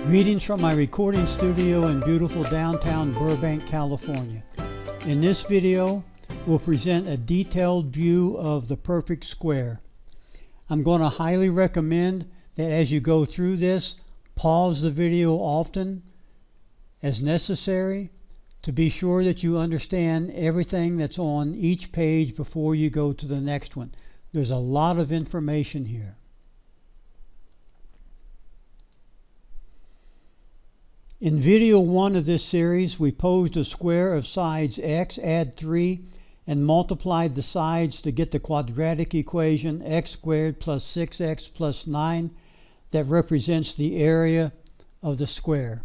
Greetings from my recording studio in beautiful downtown Burbank, California. In this video, we'll present a detailed view of the perfect square. I'm going to highly recommend that as you go through this, pause the video often as necessary to be sure that you understand everything that's on each page before you go to the next one. There's a lot of information here. In video 1 of this series, we posed a square of sides x, add 3, and multiplied the sides to get the quadratic equation x squared plus 6x plus 9 that represents the area of the square.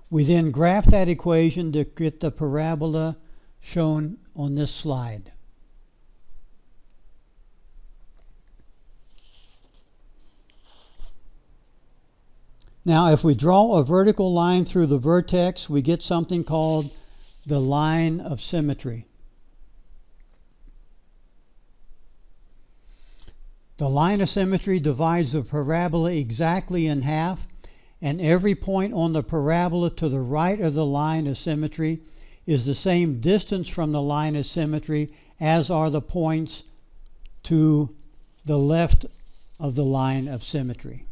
We then graphed that equation to get the parabola shown on this slide. Now, if we draw a vertical line through the vertex, we get something called the line of symmetry. The line of symmetry divides the parabola exactly in half, and every point on the parabola to the right of the line of symmetry is the same distance from the line of symmetry as are the points to the left of the line of symmetry.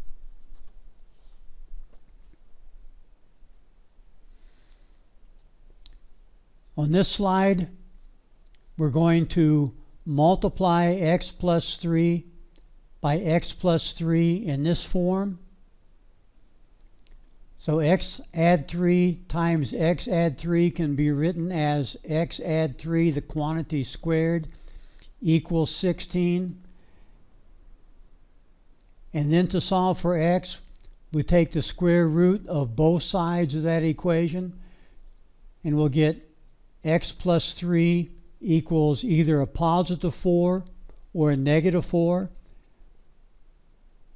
On this slide, we're going to multiply x plus 3 by x plus 3 in this form. So x add 3 times x add 3 can be written as x add 3, the quantity squared, equals 16. And then to solve for x, we take the square root of both sides of that equation, and we'll get x plus 3 equals either a positive 4 or a negative 4.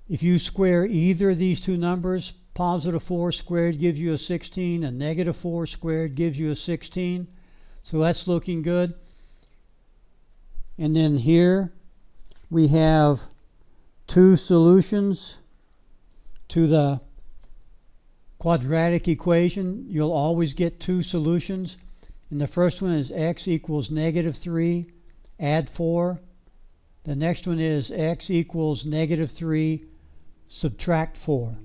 If you square either of these two numbers, positive 4 squared gives you a 16, and negative 4 squared gives you a 16. So that's looking good. And then here we have two solutions to the quadratic equation. You'll always get two solutions. And the first one is x equals negative 3, add 4. The next one is x equals negative 3, subtract 4.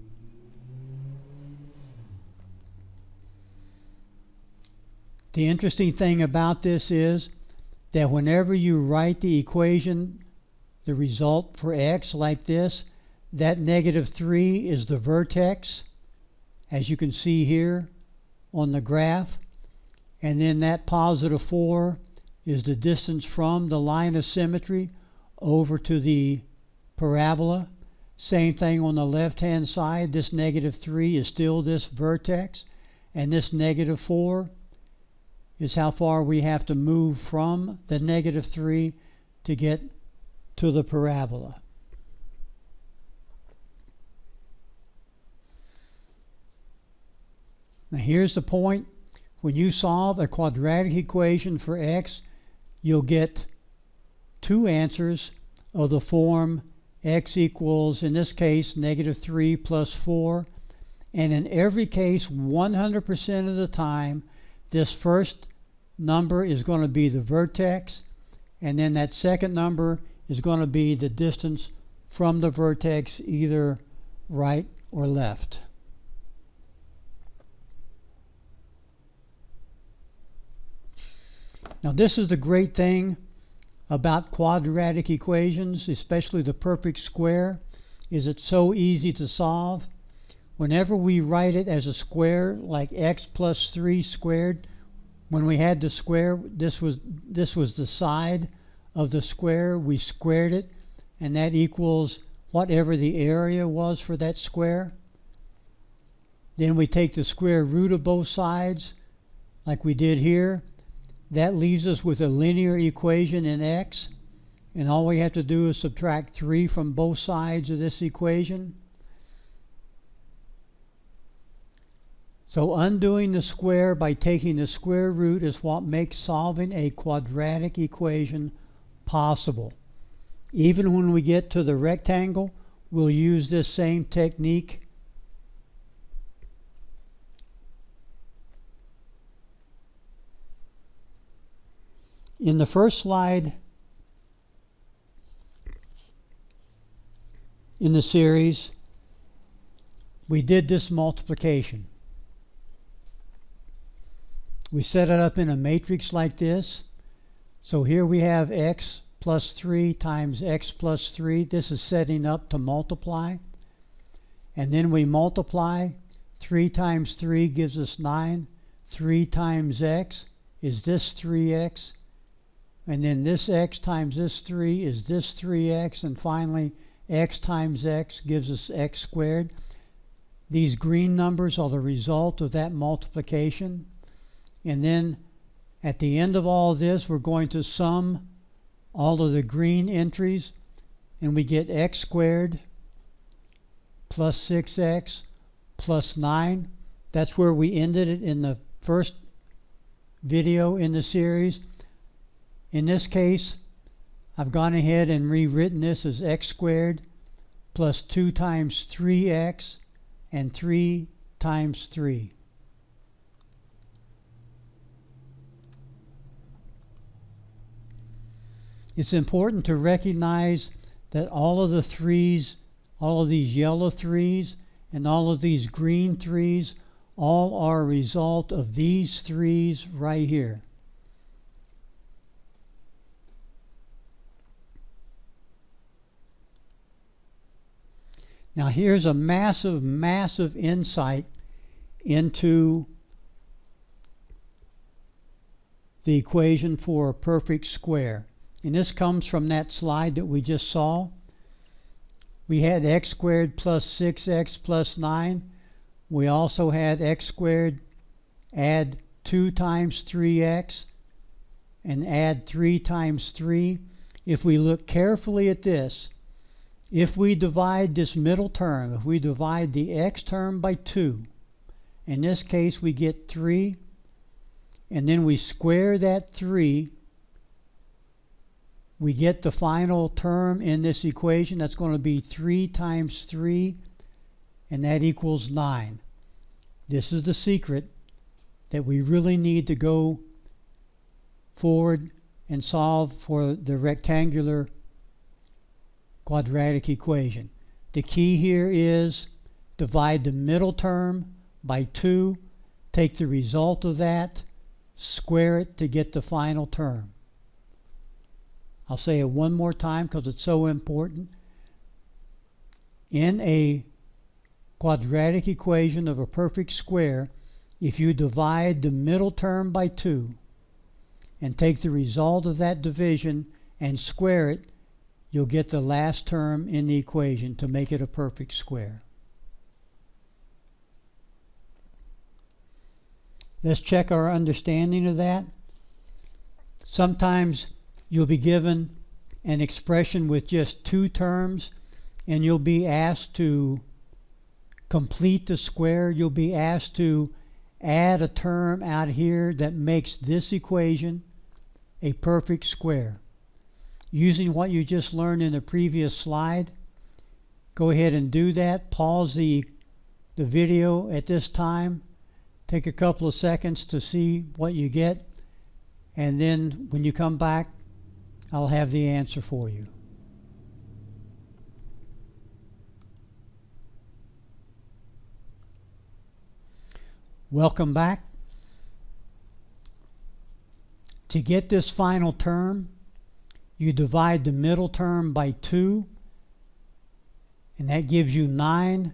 The interesting thing about this is that whenever you write the equation, the result for x like this, that negative 3 is the vertex, as you can see here on the graph. And then that positive 4 is the distance from the line of symmetry over to the parabola. Same thing on the left-hand side. This negative 3 is still this vertex. And this negative 4 is how far we have to move from the negative 3 to get to the parabola. Now here's the point. When you solve a quadratic equation for x, you'll get two answers of the form x equals, in this case, negative 3 plus 4. And in every case, 100% of the time, this first number is going to be the vertex, and then that second number is going to be the distance from the vertex, either right or left. Now, this is the great thing about quadratic equations, especially the perfect square, is it's so easy to solve. Whenever we write it as a square, like x plus 3 squared, when we had the square, this was the side of the square. We squared it, and that equals whatever the area was for that square. Then we take the square root of both sides, like we did here. That leaves us with a linear equation in x, and all we have to do is subtract 3 from both sides of this equation. So undoing the square by taking the square root is what makes solving a quadratic equation possible. Even when we get to the rectangle, we'll use this same technique. In the first slide in the series, we did this multiplication. We set it up in a matrix like this. So here we have x plus 3 times x plus 3. This is setting up to multiply. And then we multiply. 3 times 3 gives us 9. 3 times x is this 3x. And then this x times this 3 is this 3x. And finally, x times x gives us x squared. These green numbers are the result of that multiplication. And then at the end of all this, we're going to sum all of the green entries, and we get x squared plus 6x plus 9. That's where we ended it in the first video in the series. In this case, I've gone ahead and rewritten this as x squared plus 2 times 3x and 3 times 3. It's important to recognize that all of the threes, all of these yellow threes and all of these green threes, all are a result of these threes right here. Now here's a massive, massive insight into the equation for a perfect square. And this comes from that slide that we just saw. We had x squared plus 6x plus 9. We also had x squared add 2 times 3x and add 3 times 3. If we look carefully at this, if we divide this middle term, if we divide the x term by 2, in this case we get 3, and then we square that 3, we get the final term in this equation. That's going to be 3 times 3, and that equals 9. This is the secret that we really need to go forward and solve for the rectangular quadratic equation. The key here is divide the middle term by 2, take the result of that, square it to get the final term. I'll say it one more time because it's so important. In a quadratic equation of a perfect square, if you divide the middle term by 2 and take the result of that division and square it, you'll get the last term in the equation to make it a perfect square. Let's check our understanding of that. Sometimes you'll be given an expression with just 2 terms, and you'll be asked to complete the square. You'll be asked to add a term out here that makes this equation a perfect square. Using what you just learned in the previous slide, go ahead and do that. Pause the video at this time. Take a couple of seconds to see what you get, and then when you come back, I'll have the answer for you. Welcome back. To get this final term, you divide the middle term by 2, and that gives you 9.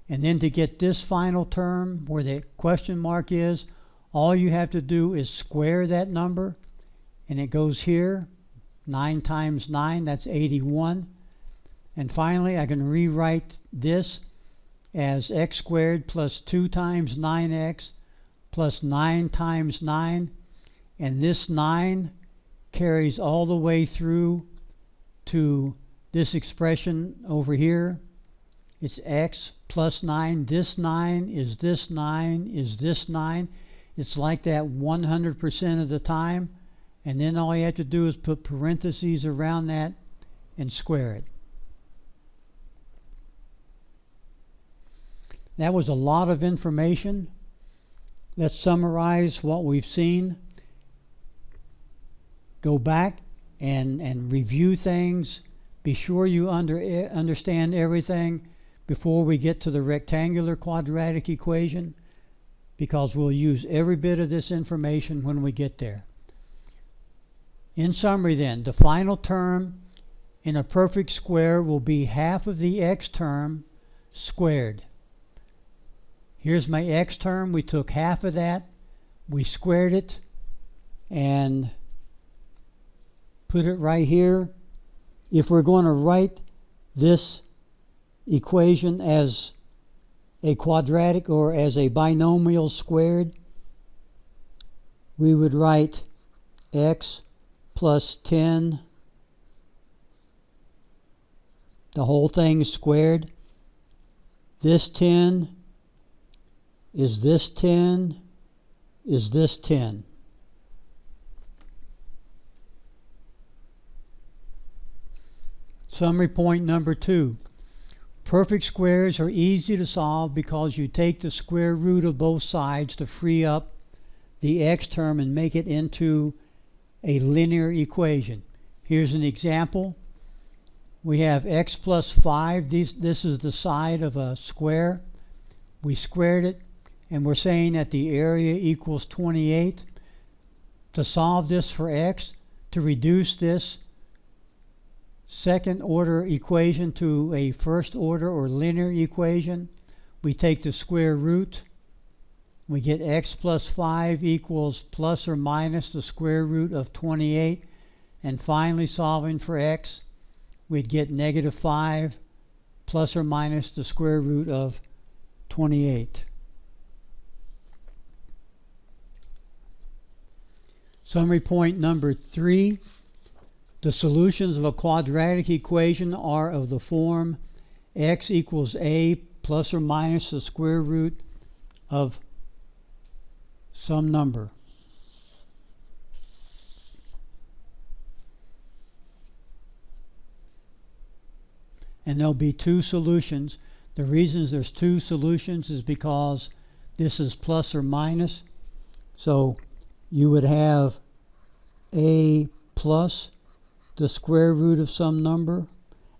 And then to get this final term, where the question mark is, all you have to do is square that number, and it goes here. 9 times 9, that's 81. And finally, I can rewrite this as x squared plus 2 times 9x plus 9 times 9. And this 9 carries all the way through to this expression over here. It's x plus 9. This 9 is this 9 is this 9. It's like that 100% of the time. And then all you have to do is put parentheses around that and square it. That was a lot of information. Let's summarize what we've seen. Go back and review things. Be sure you understand everything before we get to the rectangular quadratic equation, because we'll use every bit of this information when we get there. In summary then, the final term in a perfect square will be half of the x term squared. Here's my x term. We took half of that, we squared it, and put it right here. If we're going to write this equation as a quadratic or as a binomial squared, we would write x plus 10, the whole thing squared. This 10 is this 10 is this 10. Summary point number 2. Perfect squares are easy to solve because you take the square root of both sides to free up the x term and make it into a linear equation. Here's an example. We have x plus 5. This is the side of a square. We squared it, and we're saying that the area equals 28. To solve this for x, to reduce this second order equation to a first order or linear equation, we take the square root. We get x plus 5 equals plus or minus the square root of 28. And finally, solving for x, we'd get negative 5 plus or minus the square root of 28. Summary point number 3. The solutions of a quadratic equation are of the form x equals a plus or minus the square root of some number. And there'll be two solutions. The reasons there's two solutions is because this is plus or minus. So you would have a plus the square root of some number,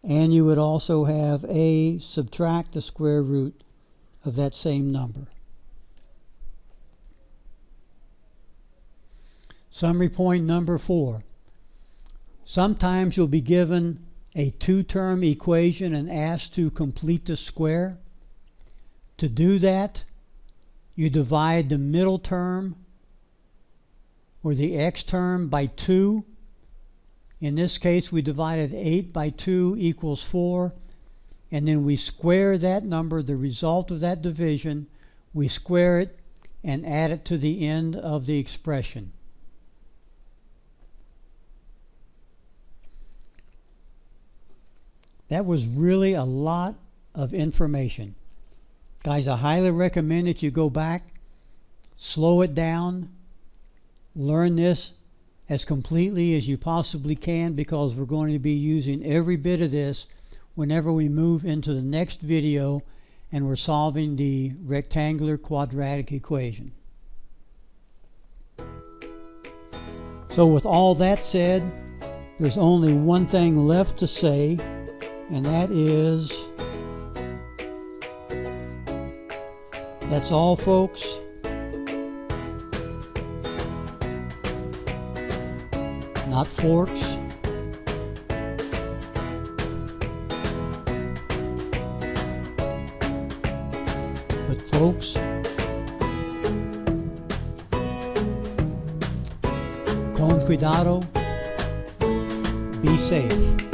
and you would also have a subtract the square root of that same number. Summary point number 4. Sometimes you'll be given a two-term equation and asked to complete the square. To do that, you divide the middle term or the x term by 2. In this case, we divided 8 by 2 equals 4, and then we square that number, the result of that division. We square it and add it to the end of the expression. That was really a lot of information. Guys, I highly recommend that you go back, slow it down, learn this as completely as you possibly can, because we're going to be using every bit of this whenever we move into the next video and we're solving the rectangular quadratic equation. So with all that said, there's only one thing left to say, and that is, that's all, folks. Not forks. But folks, con cuidado, be safe.